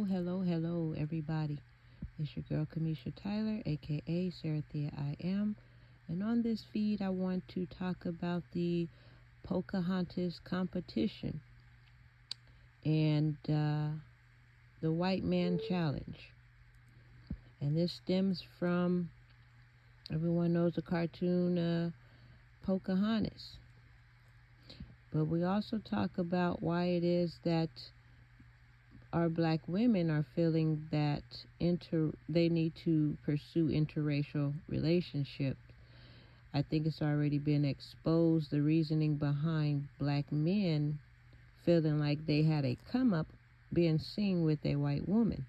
hello, everybody. It's your girl, Kamisha Tyler, aka Sarah Thea I Am. And on this feed, I want to talk about the Pocahontas competition and the White Man Challenge. And this stems from, everyone knows the cartoon Pocahontas. But we also talk about why it is that our black women are feeling that they need to pursue interracial relationships. I think it's already been exposed, the reasoning behind black men feeling like they had a come up being seen with a white woman.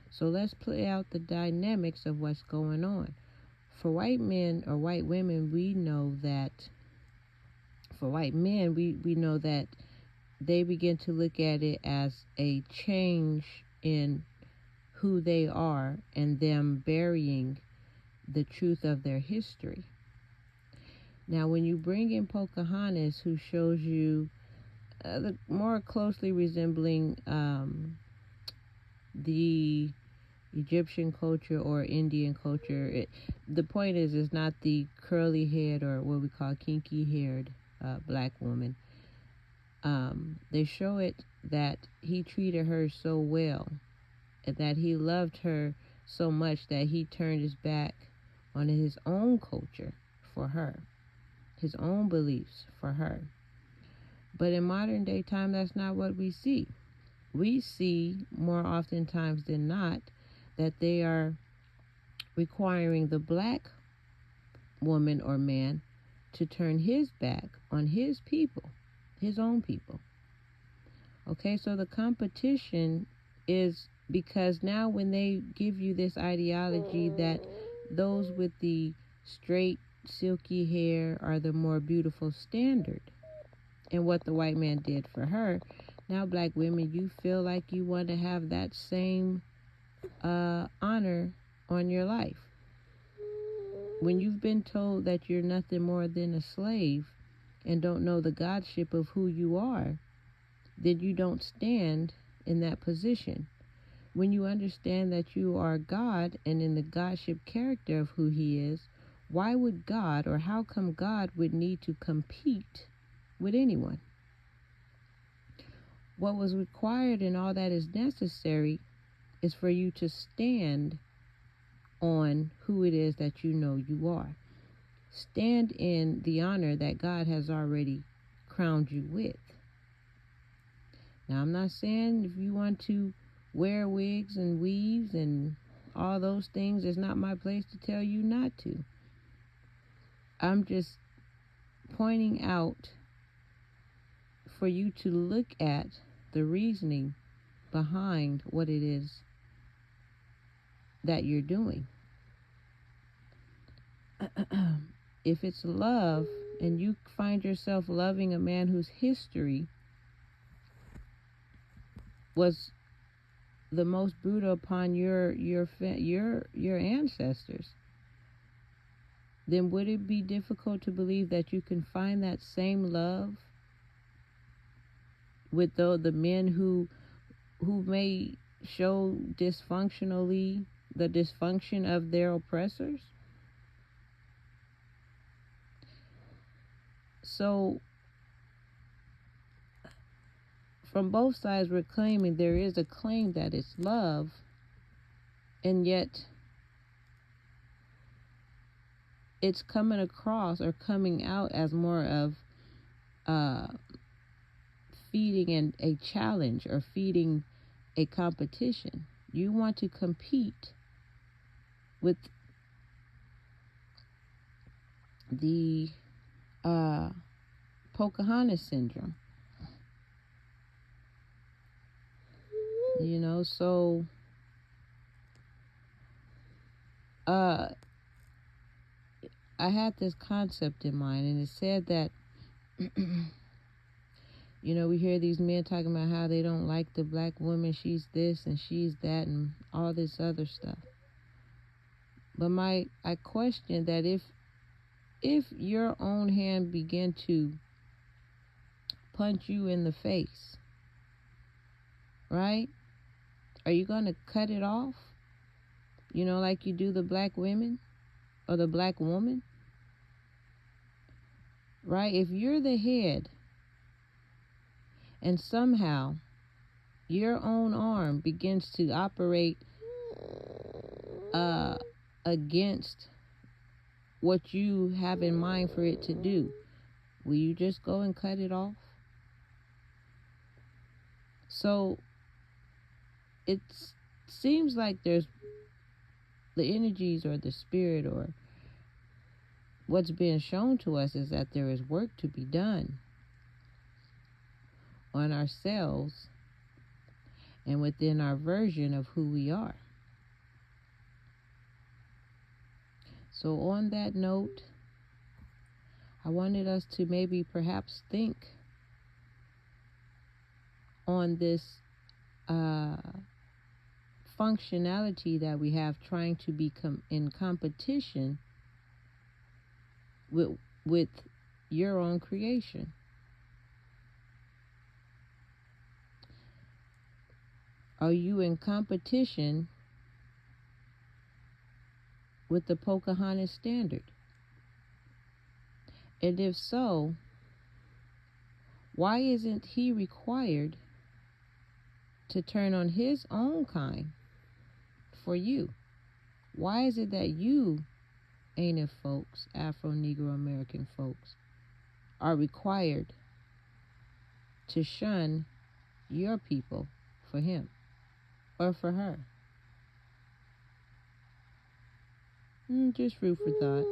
So let's play out the dynamics of what's going on. For white men or white women, we know that for white men, we know that they begin to look at it as a change in who they are and them burying the truth of their history. Now, when you bring in Pocahontas, who shows you the more closely resembling the Egyptian culture or Indian culture, the point is, it's not the curly head or what we call kinky haired black woman. They show it that he treated her so well and that he loved her so much that he turned his back on his own culture for her, his own beliefs for her. But in modern day time, that's not what we see. We see more oftentimes than not that they are requiring the black woman or man to turn his back on his people, his own people. Okay, so the competition is because now when they give you this ideology that those with the straight, silky hair are the more beautiful standard, and what the white man did for her, now black women, you feel like you want to have that same honor on your life. When you've been told that you're nothing more than a slave and don't know the godship of who you are, then you don't stand in that position. When you understand that you are God and in the godship character of who he is, why would God, or how come God would need to compete with anyone? What was required and all that is necessary is for you to stand on who it is that you know you are. Stand in the honor that God has already crowned you with. Now, I'm not saying if you want to wear wigs and weaves and all those things, it's not my place to tell you not to. I'm just pointing out for you to look at the reasoning behind what it is that you're doing. If it's love and you find yourself loving a man whose history was the most brutal upon your ancestors, then would it be difficult to believe that you can find that same love with the men who may show dysfunctionally the dysfunction of their oppressors? So from both sides, we're claiming there is a claim that it's love, and yet it's coming across or coming out as more of feeding a challenge or feeding a competition. You want to compete with the Pocahontas syndrome. So I had this concept in mind, and it said that we hear these men talking about how they don't like the black woman, she's this and she's that and all this other stuff. But I question that if your own hand began to punch you in the face, right? Are you going to cut it off? You know, like you do the black women or the black woman? Right? If you're the head and somehow your own arm begins to operate against what you have in mind for it to do, will you just go and cut it off? So it seems like there's the energies or the spirit or what's being shown to us is that there is work to be done on ourselves and within our version of who we are. So on that note, I wanted us to maybe perhaps think on this functionality that we have, trying to be in competition with your own creation. Are you in competition with the Pocahontas standard? And if so, why isn't he required to turn on his own kind for you? Why is it that you, Native folks, Afro-Negro American folks, are required to shun your people for him or for her? Just food for thought.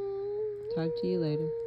Talk to you later.